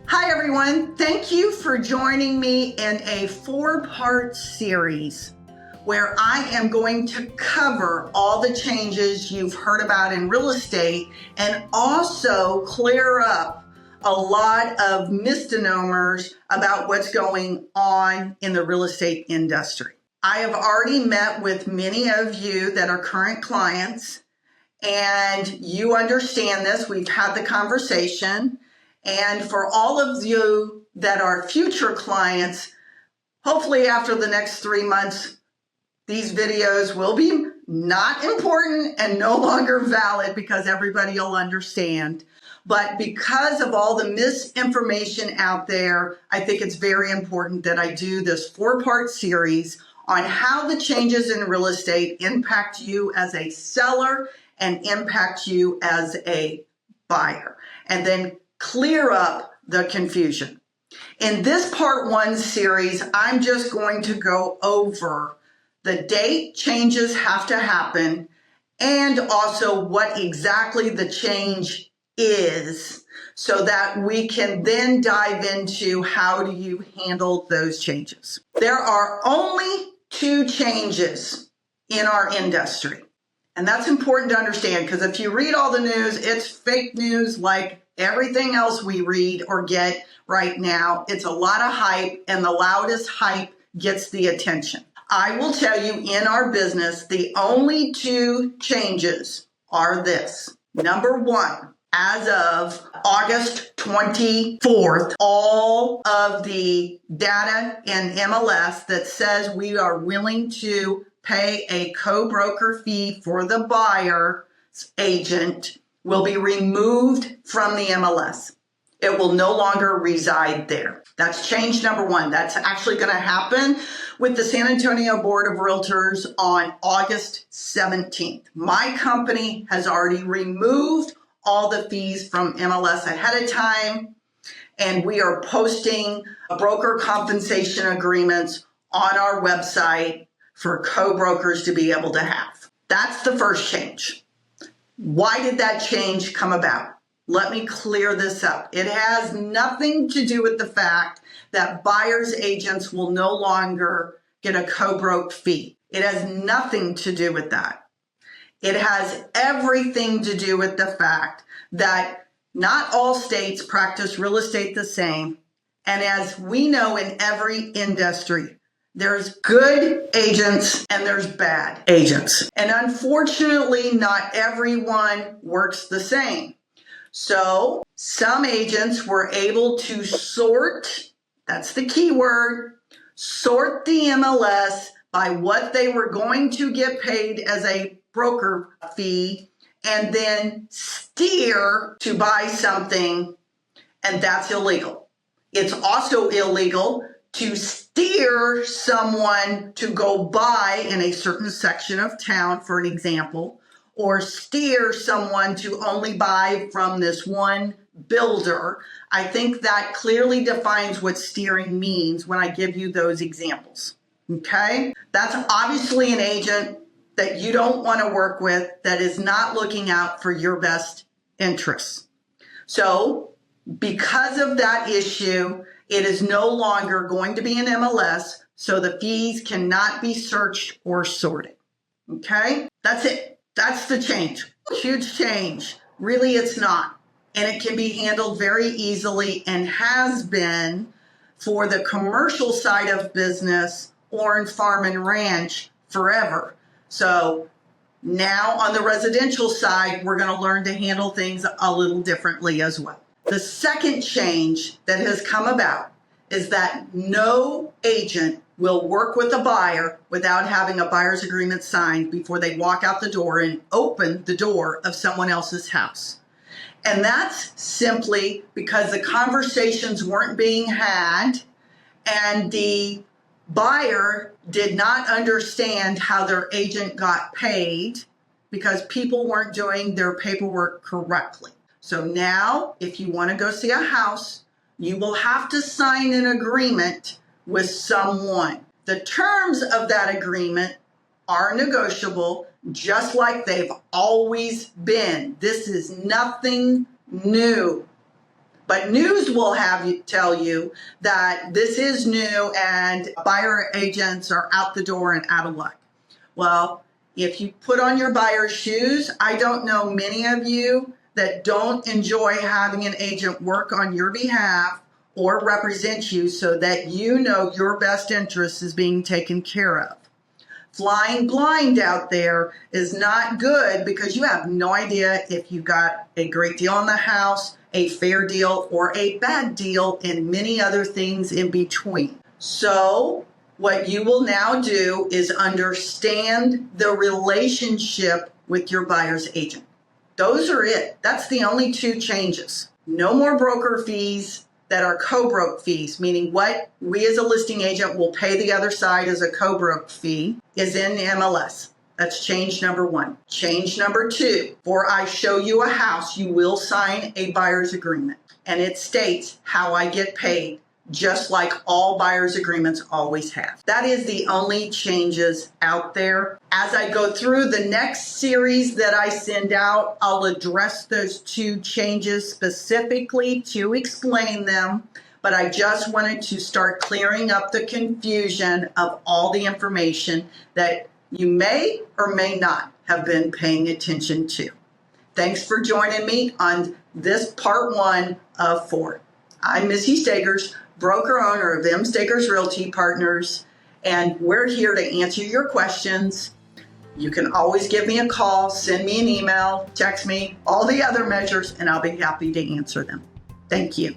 Hi everyone, thank you for joining me in a four-part series where I am going to cover all the changes you've heard about in real estate and also clear up a lot of misnomers about what's going on in the real estate industry. I have already met with many of you that are current clients, and you understand this. We've had the conversation. And for all of you that are future clients, hopefully after the next 3 months, these videos will be not important and no longer valid because everybody will understand. But because of all the misinformation out there, I think it's very important that I do this four-part series on how the changes in real estate impact you as a seller and impact you as a buyer, and then clear up the confusion. In this part one series, I'm just going to go over the date changes have to happen and also what exactly the change is so that we can then dive into how do you handle those changes. There are only two changes in our industry. And that's important to understand because if you read all the news, it's fake news like everything else we read or get right now. It's a lot of hype, and the loudest hype gets the attention. I will tell you, in our business, the only two changes are this. Number one, as of August 24th, all of the data in MLS that says we are willing to pay a co-broker fee for the buyer's agent will be removed from the MLS. It will no longer reside there. That's change number one. That's actually going to happen with the San Antonio Board of Realtors on August 17th. My company has already removed all the fees from MLS ahead of time, and we are posting broker compensation agreements on our website for co-brokers to be able to have. That's the first change. Why did that change come about? Let me clear this up. It has nothing to do with the fact that buyer's agents will no longer get a co-broke fee. It has nothing to do with that. It has everything to do with the fact that not all states practice real estate the same. And as we know in every industry, there's good agents and there's bad agents. And unfortunately, not everyone works the same. So some agents were able to sort, that's the key word, sort the MLS by what they were going to get paid as a broker fee and then steer to buy something, and that's illegal. It's also illegal to steer someone to go buy in a certain section of town, for an example, or steer someone to only buy from this one builder. I think that clearly defines what steering means when I give you those examples, okay? That's obviously an agent that you don't want to work with that is not looking out for your best interests. So because of that issue, it is no longer going to be an MLS, so the fees cannot be searched or sorted. Okay? That's it. That's the change. Huge change. Really, it's not. And it can be handled very easily and has been for the commercial side of business or in farm and ranch forever. So now on the residential side, we're going to learn to handle things a little differently as well. The second change that has come about is that no agent will work with a buyer without having a buyer's agreement signed before they walk out the door and open the door of someone else's house. And that's simply because the conversations weren't being had and the buyer did not understand how their agent got paid because people weren't doing their paperwork correctly. So now, if you want to go see a house, you will have to sign an agreement with someone. The terms of that agreement are negotiable, just like they've always been. This is nothing new. But news will have you tell you that this is new and buyer agents are out the door and out of luck. Well, if you put on your buyer's shoes, I don't know many of you that don't enjoy having an agent work on your behalf or represent you so that you know your best interest is being taken care of. Flying blind out there is not good because you have no idea if you got a great deal on the house, a fair deal, or a bad deal, and many other things in between. So what you will now do is understand the relationship with your buyer's agent. Those are it. That's the only two changes. No more broker fees that are co-broke fees, meaning what we as a listing agent will pay the other side as a co-broke fee is in MLS. That's change number one. Change number two, before I show you a house, you will sign a buyer's agreement. And it states how I get paid, just like all buyer's agreements always have. That is the only changes out there. As I go through the next series that I send out, I'll address those two changes specifically to explain them. But I just wanted to start clearing up the confusion of all the information that you may or may not have been paying attention to. Thanks for joining me on this part one of 4. I'm Missy Stagers, broker owner of MStagers Realty Partners, and we're here to answer your questions. You can always give me a call, send me an email, text me, all the other measures, and I'll be happy to answer them. Thank you.